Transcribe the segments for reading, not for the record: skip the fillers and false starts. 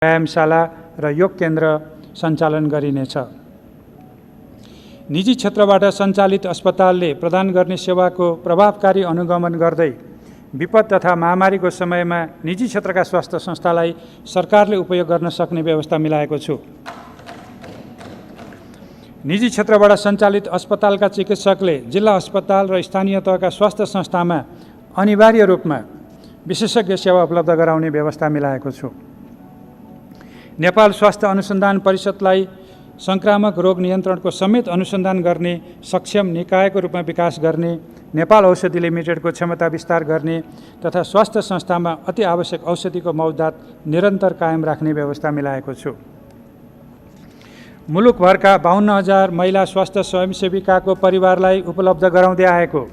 व्यायामशाला र योग केन्द्र सञ्चालन गरिनेछ। निजी क्षेत्रबाट सञ्चालित अस्पतालले प्रदान गर्ने सेवाको प्रभावकारी अनुगमन गर्दै विपद तथा महामारीको समयमा निजी क्षेत्रका स्वास्थ्य संस्थालाई सरकारले उपयोग गर्न सक्ने व्यवस्था मिलाएको छु। निजी क्षेत्रबाट सञ्चालित अस्पतालका चिकित्सकले जिल्ला अस्पताल र स्थानीय तहका स्वास्थ्य संस्थामा अनिवार्य रूपमा विशेषज्ञ सेवा उपलब्ध गराउने व्यवस्था मिलाएको छु। नेपाल स्वास्थ्य अनुसन्धान परिषदलाई संक्रामक रोग नियन्त्रणको समेत अनुसन्धान गर्ने सक्षम निकायको रूपमा विकास गर्ने, नेपाल औषधि लिमिटेडको क्षमता विस्तार गर्ने तथा स्वास्थ्य संस्थामा अति आवश्यक औषधिको मौजात निरन्तर कायम राख्ने व्यवस्था मिलाएको छु। मुलुकभरका 52,000 महिला स्वास्थ्य स्वयंसेविकाको परिवारलाई उपलब्ध गराउँदै आएको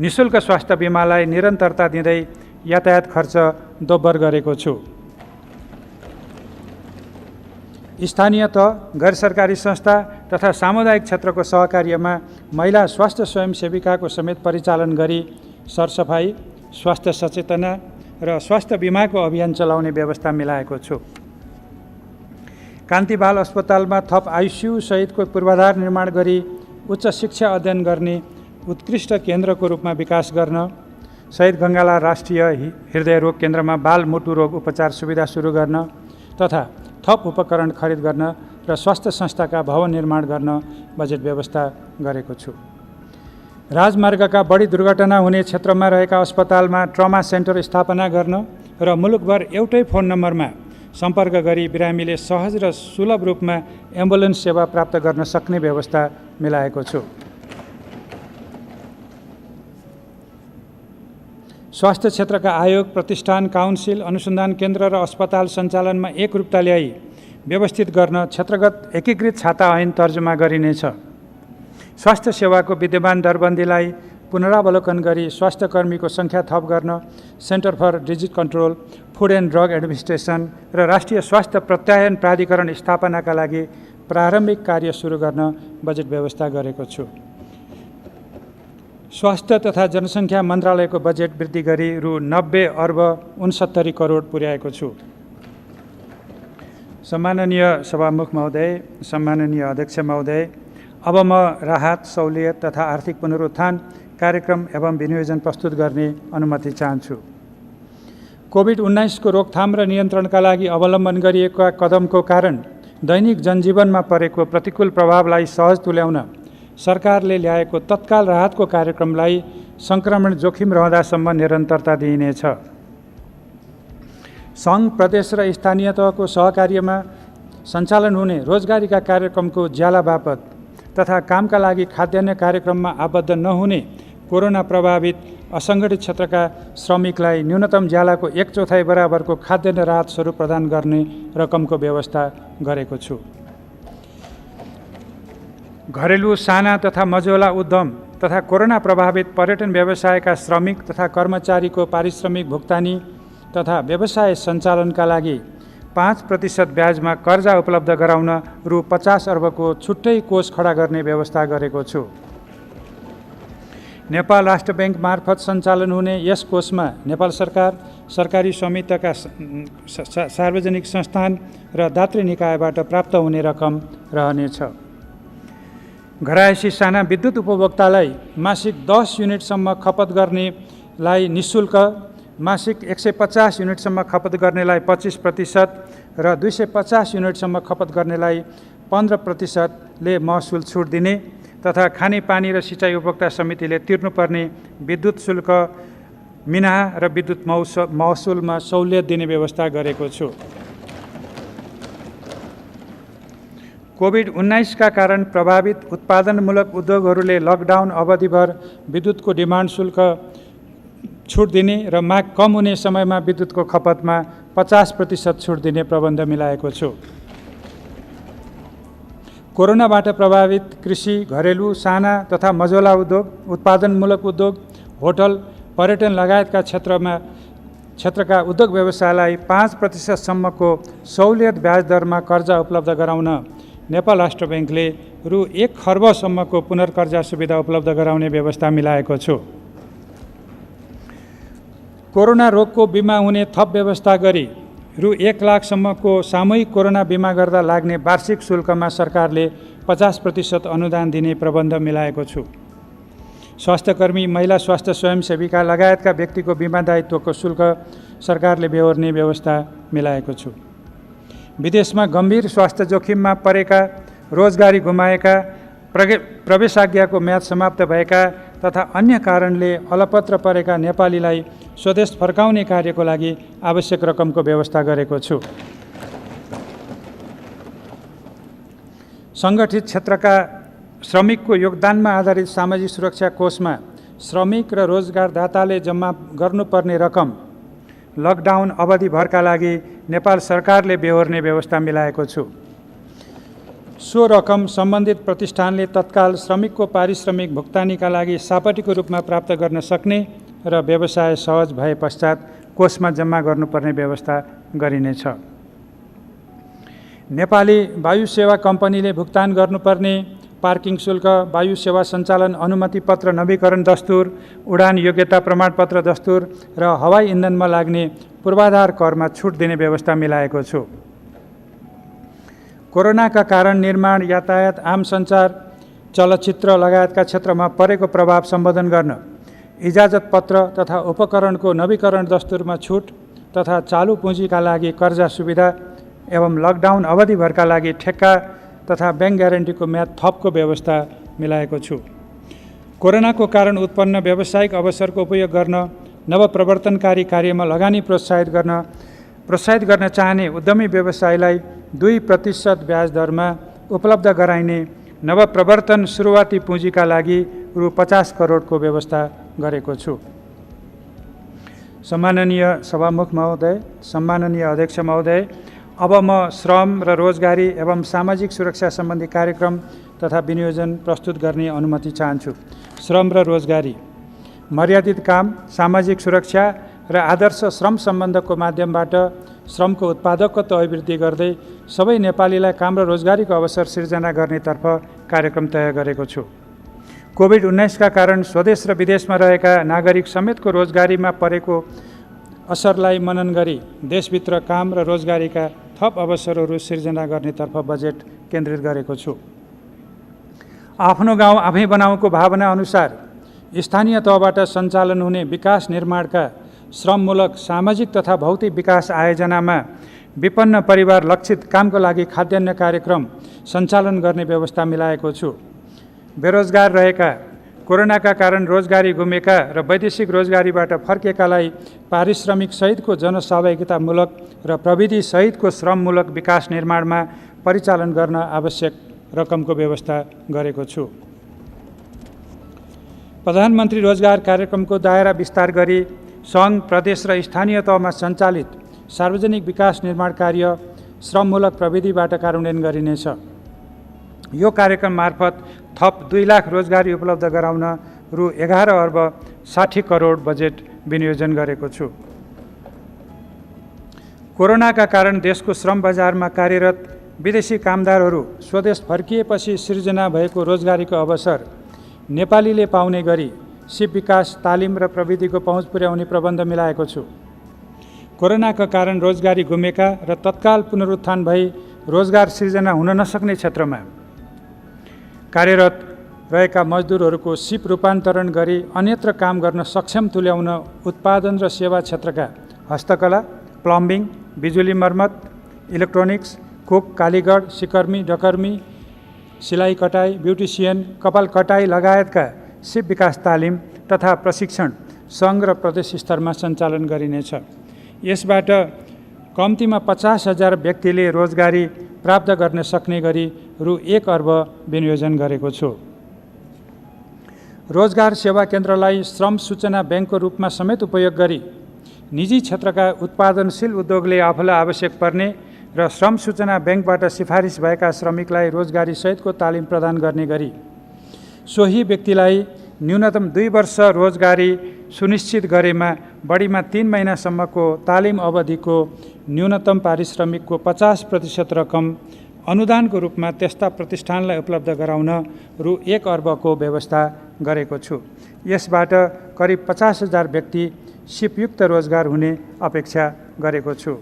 निःशुल्क स्वास्थ्य बिमालाई निरन्तरता दिँदै यातायात खर्च दोब्बर गरेको छु। स्थानीय तह, गैर सरकारी संस्था तथा सामुदायिक क्षेत्रको सहकार्यमा महिला स्वास्थ्य स्वयंसेविकाको समेत परिचालन गरी सरसफाई, स्वास्थ्य सचेतना र स्वास्थ्य बिमाको अभियान चलाउने व्यवस्था मिलाएको छु। कान्ति बाल अस्पतालमा थप आइसियु सहितको पूर्वाधार निर्माण गरी उच्च शिक्षा अध्ययन गर्ने उत्कृष्ट केन्द्रको रूपमा विकास गर्न, शहीद गङ्गाला राष्ट्रिय हृदय रोग केन्द्रमा बाल मुटु रोग उपचार सुविधा सुरु गर्न तथा थप उपकरण खरिद गर्न र स्वास्थ्य संस्थाका भवन निर्माण गर्न बजेट व्यवस्था गरेको छु। राजमार्गका बढी दुर्घटना हुने क्षेत्रमा रहेका अस्पतालमा ट्रमा सेन्टर स्थापना गर्न र मुलुकभर एउटै फोन नम्बरमा सम्पर्क गरी बिरामीले सहज र सुलभ रूपमा एम्बुलेन्स सेवा प्राप्त गर्न सक्ने व्यवस्था मिलाएको छु। स्वास्थ्य क्षेत्रका आयोग, प्रतिष्ठान, काउन्सिल, अनुसन्धान केन्द्र र अस्पताल सञ्चालनमा एकरूपता ल्याई व्यवस्थित गर्न क्षेत्रगत एकीकृत छाता ऐन तर्जुमा गरिनेछ। स्वास्थ्य सेवाको विद्यमान दरबन्दीलाई पुनरावलोकन गरी स्वास्थ्य कर्मीको सङ्ख्या थप गर्न Center for Disease Control, Food and Drug Administration र राष्ट्रिय स्वास्थ्य प्रत्यायन प्राधिकरण स्थापनाका लागि प्रारम्भिक कार्य सुरु गर्न बजेट व्यवस्था गरेको छु। स्वास्थ्य तथा जनसङ्ख्या मन्त्रालयको बजेट वृद्धि गरी रु 90 अर्ब 69 करोड पुर्याएको छु। सम्माननीय सभामुख महोदय, सम्माननीय अध्यक्ष महोदय, अब म राहत, सहुलियत तथा आर्थिक पुनरुत्थान कार्यक्रम एवं विनियोजन प्रस्तुत गर्ने अनुमति चाहन्छु। कोभिड-19 को रोकथाम र नियन्त्रणका लागि अवलम्बन गरिएका कदमको कारण दैनिक जनजीवनमा परेको प्रतिकूल प्रभावलाई सहज तुल्याउन सरकारले ल्याएको तत्काल राहतको कार्यक्रमलाई सङ्क्रमण जोखिम रहँदासम्म निरन्तरता दिइनेछ। सङ्घ, प्रदेश र स्थानीय तहको सहकार्यमा सञ्चालन हुने रोजगारीका कार्यक्रमको ज्याला बापत तथा कामका लागि खाद्यान्न कार्यक्रममा आबद्ध नहुने कोरोना प्रभावित असङ्गठित क्षेत्रका श्रमिकलाई न्यूनतम ज्यालाको 1/4 बराबरको खाद्यान्न राहत स्वरूप प्रदान गर्ने रकमको व्यवस्था गरेको छु। घरेलु साना तथा मझौला उद्यम तथा कोरोना प्रभावित पर्यटन व्यवसायका श्रमिक तथा कर्मचारीको पारिश्रमिक भुक्तानी तथा व्यवसाय सञ्चालनका लागि 5% ब्याजमा कर्जा उपलब्ध गराउन रु 50 अर्बको छुट्टै कोष खडा गर्ने व्यवस्था गरेको छु। नेपाल राष्ट्र ब्याङ्क मार्फत सञ्चालन हुने यस कोषमा नेपाल सरकार, सरकारी स्वामित्वका सार्वजनिक संस्थान र दातृ निकायबाट प्राप्त हुने रकम रहनेछ। घरायसी साना विद्युत उपभोक्तालाई मासिक 10 युनिटसम्म खपत गर्नेलाई निःशुल्क, मासिक 150 युनिटसम्म खपत गर्नेलाई 25% र 250 युनिटसम्म खपत गर्नेलाई 15%ले महसुल छुट दिने तथा खानेपानी र सिँचाइ उपभोक्ता समितिले तिर्नुपर्ने विद्युत शुल्क मिनाहा र विद्युत महसुलमा सहुलियत दिने व्यवस्था गरेको छु। कोभिड-19 का कारण प्रभावित उत्पादनमूलक उद्योगहरूले लकडाउन अवधिभर विद्युतको डिमान्ड शुल्क छुट दिने र माग कम हुने समयमा विद्युतको खपतमा 50% छुट दिने प्रबन्ध मिलाएको छु। कोरोनाबाट प्रभावित कृषि, घरेलु, साना तथा मझौला उद्योग, उत्पादनमूलक उद्योग, होटल, पर्यटन लगायतका क्षेत्रका उद्योग व्यवसायलाई 5% सम्मको सहुलियत ब्याज दरमा कर्जा उपलब्ध गराउन नेपाल राष्ट्र ब्याङ्कले रु 1 खर्बसम्मको पुनर्कर्जा सुविधा उपलब्ध गराउने व्यवस्था मिलाएको छु। कोरोना रोगको बिमा हुने थप व्यवस्था गरी रु 1 लाखसम्मको सामूहिक कोरोना बिमा गर्दा लाग्ने वार्षिक शुल्कमा सरकारले 50% अनुदान दिने प्रबन्ध मिलाएको छु। स्वास्थ्यकर्मी, महिला स्वास्थ्य स्वयंसेविका लगायतका व्यक्तिको बिमा दायित्वको शुल्क सरकारले बेहोर्ने व्यवस्था मिलाएको छु। विदेशमा गम्भीर स्वास्थ्य जोखिममा परेका, रोजगारी गुमाएका, प्रवेशाज्ञाको म्याद समाप्त भएका तथा अन्य कारणले अलपत्र परेका नेपालीलाई स्वदेश फर्काउने कार्यको लागि आवश्यक रकमको व्यवस्था गरेको छु। सङ्गठित क्षेत्रका श्रमिकको योगदानमा आधारित सामाजिक सुरक्षा कोषमा श्रमिक र रोजगारदाताले जम्मा गर्नुपर्ने रकम लकडाउन अवधिभरका लागि नेपाल सरकारले बेहोर्ने व्यवस्था मिलाएको छु। सो रकम सम्बन्धित प्रतिष्ठानले तत्काल श्रमिकको पारिश्रमिक भुक्तानीका लागि सापटीको रूपमा प्राप्त गर्न सक्ने र व्यवसाय सहज भए पश्चात कोषमा जम्मा गर्नुपर्ने व्यवस्था गरिनेछ। नेपाली वायु सेवा कम्पनीले भुक्तान गर्नुपर्ने पार्किङ शुल्क, वायु सेवा सञ्चालन अनुमति पत्र नवीकरण दस्तुर, उडान योग्यता प्रमाणपत्र दस्तुर र हवाई इन्धनमा लाग्ने पूर्वाधार करमा छुट दिने व्यवस्था मिलाएको छु। कोरोनाका कारण निर्माण, यातायात, आम सञ्चार, चलचित्र लगायतका क्षेत्रमा परेको प्रभाव सम्बोधन गर्न इजाजत पत्र तथा उपकरणको नवीकरण दस्तुरमा छुट तथा चालु पुँजीका लागि कर्जा सुविधा एवं लकडाउन अवधिभरका लागि ठेक्का तथा ब्याङ्क ग्यारेन्टीको म्याद थपको व्यवस्था मिलाएको छु। कोरोनाको कारण उत्पन्न व्यावसायिक अवसरको उपयोग गर्न, नवप्रवर्तनकारी कार्यमा लगानी प्रोत्साहित गर्न चाहने उद्यमी व्यवसायलाई 2% ब्याज दरमा उपलब्ध गराइने नवप्रवर्तन सुरुवाती पुँजीका लागि रु 50 करोडको व्यवस्था गरेको छु। सम्माननीय सभामुख महोदय, सम्माननीय अध्यक्ष महोदय, अब म श्रम र रोजगारी एवं सामाजिक सुरक्षा सम्बन्धी कार्यक्रम तथा विनियोजन प्रस्तुत गर्ने अनुमति चाहन्छु। श्रम र रोजगारी, मर्यादित काम, सामाजिक सुरक्षा र आदर्श श्रम सम्बन्धको माध्यमबाट श्रमको उत्पादकत्व अभिवृद्धि गर्दै सबै नेपालीलाई काम र रोजगारीको अवसर सिर्जना गर्नेतर्फ कार्यक्रम तय गरेको छु। कोभिड-19 का कारण स्वदेश र विदेशमा रहेका नागरिक समेतको रोजगारीमा परेको असरलाई मनन गरी देशभित्र काम र रोजगारीका थप अवसरहरू सिर्जना गर्नेतर्फ बजेट केन्द्रित गरेको छु। आफ्नो गाउँ आफै बनाऊँको भावना अनुसार स्थानीय तहबाट सञ्चालन हुने विकास निर्माणका श्रममूलक सामाजिक तथा भौतिक विकास आयोजनामा विपन्न परिवार लक्षित कामको लागि खाद्यान्न कार्यक्रम सञ्चालन गर्ने व्यवस्था मिलाएको छु। बेरोजगार रहेका, कोरोनाका कारण रोजगारी गुमेका र वैदेशिक रोजगारीबाट फर्केकालाई पारिश्रमिक सहितको जनसहभागितामूलक र प्रविधि सहितको श्रममूलक विकास निर्माणमा परिचालन गर्न आवश्यक रकमको व्यवस्था गरेको छु। प्रधानमन्त्री रोजगार कार्यक्रमको दायरा विस्तार गरी सङ्घ, प्रदेश र स्थानीय तहमा सञ्चालित सार्वजनिक विकास निर्माण कार्य श्रममूलक प्रविधिबाट कार्यान्वयन गरिनेछ। यो कार्यक्रम मार्फत थप 2 लाख रोजगारी उपलब्ध गराउन रु 11 अर्ब 60 करोड बजेट विनियोजन गरेको छु। कोरोनाका कारण देशको श्रम बजारमा कार्यरत विदेशी कामदारहरू स्वदेश फर्किएपछि सिर्जना भएको रोजगारीको अवसर नेपालीले पाउने गरी सिप विकास, तालिम र प्रविधिको पहुँच पुर्याउने प्रबन्ध मिलाएको छु। कोरोनाका कारण रोजगारी गुमेका र तत्काल पुनरुत्थान भई रोजगार सिर्जना हुन नसक्ने क्षेत्रमा कार्यरत रहेका मजदुरहरूको सिप रूपान्तरण गरी अन्यत्र काम गर्न सक्षम तुल्याउन उत्पादन र सेवा क्षेत्रका हस्तकला, प्लम्बिङ, बिजुली मर्मत, इलेक्ट्रोनिक्स, कुक, कालीगढ, सिकर्मी, डकर्मी, सिलाइ कटाई, ब्युटिसियन, कपाल कटाई लगायतका सिप विकास तालिम तथा प्रशिक्षण सङ्घ र प्रदेश स्तरमा सञ्चालन गरिनेछ। यसबाट कम्तीमा 50,000 व्यक्तिले रोजगारी प्राप्त गर्न सक्ने गरी रु 1 अर्ब विनियोजन गरेको छु। रोजगार सेवा केन्द्रलाई श्रम सूचना ब्याङ्कको रूपमा समेत उपयोग गरी निजी क्षेत्रका उत्पादनशील उद्योगले आफूलाई आवश्यक पर्ने र श्रम सूचना ब्याङ्कबाट सिफारिस भएका श्रमिकलाई रोजगारी सहितको तालिम प्रदान गर्ने गरी सोही व्यक्तिलाई न्यूनतम 2 वर्ष रोजगारी सुनिश्चित गरेमा बढीमा 3 महिनासम्मको तालिम अवधिको न्यूनतम पारिश्रमिकको 50% रकम अनुदानको रूपमा त्यस्ता प्रतिष्ठानलाई उपलब्ध गराउन रु 1 अर्बको व्यवस्था गरेको छु। यसबाट करिब 50,000 व्यक्ति सिपयुक्त रोजगार हुने अपेक्षा गरेको छु।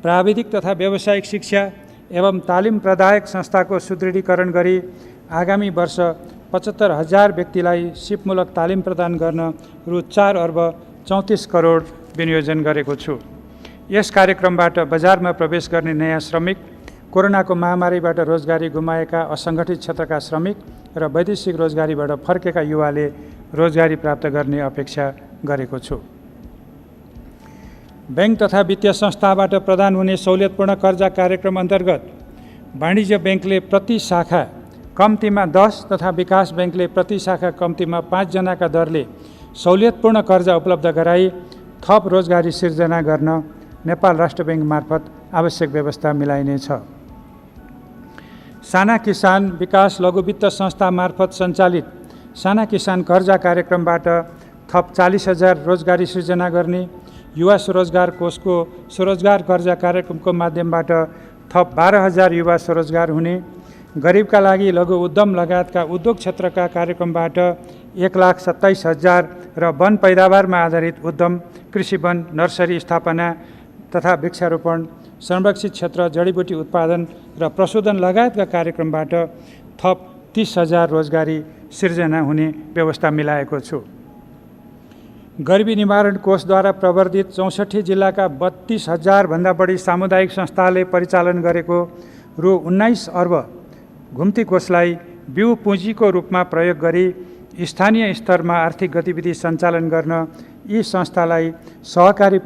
प्राविधिक तथा व्यावसायिक शिक्षा एवं तालिम प्रदायक संस्थाको सुदृढीकरण गरी आगामी वर्ष 75,000 व्यक्तिलाई सिपमूलक तालिम प्रदान गर्न रु 4 अर्ब 34 करोड विनियोजन गरेको छु। यस कार्यक्रमबाट बजारमा प्रवेश गर्ने नयाँ श्रमिक, कोरोनाको महामारीबाट रोजगारी गुमाएका असङ्गठित क्षेत्रका श्रमिक र वैदेशिक रोजगारीबाट फर्केका युवाले रोजगारी प्राप्त गर्ने अपेक्षा गरेको छु। बैंक तथा वित्तीय संस्थाबाट प्रदान हुने सहुलियतपूर्ण कर्जा कार्यक्रम अन्तर्गत वाणिज्य बैंकले प्रति शाखा कम्तीमा 10 तथा विकास बैंकले प्रति शाखा कम्तीमा 5 जनाका दरले सहुलियतपूर्ण कर्जा उपलब्ध गराई थप रोजगारी सिर्जना गर्न नेपाल राष्ट्र बैंक मार्फत आवश्यक व्यवस्था मिलाइनेछ। साना किसान विकास लघुवित्त संस्था मार्फत सञ्चालित साना किसान कर्जा कार्यक्रमबाट थप 40,000 रोजगारी सृजना गर्ने, युवा स्वरोजगार कोषको स्वरोजगार कर्जा कार्यक्रमको माध्यमबाट थप 12,000 युवा स्वरोजगार हुने, गरिबका लागि लघु उद्यम लगायतका उद्योग क्षेत्रका कार्यक्रमबाट 1,27,000 र वन पैदावारमा आधारित उद्यम, कृषि वन, नर्सरी स्थापना तथा वृक्षारोपण, संरक्षित क्षेत्र, जडीबुटी उत्पादन र प्रशोधन लगायतका कार्यक्रमबाट थप 30,000 रोजगारी सिर्जना हुने व्यवस्था मिलाएको छु। गरिबी निवारण कोषद्वारा प्रवर्धित 64 जिल्लाका 32,000 भन्दा बढी सामुदायिक संस्थाले परिचालन गरेको रु 19 अर्ब घुम्ती कोषलाई बिउ पुँजीको रूपमा प्रयोग गरी स्थानीय स्तरमा आर्थिक गतिविधि सञ्चालन गर्न यी संस्थालाई सहकारी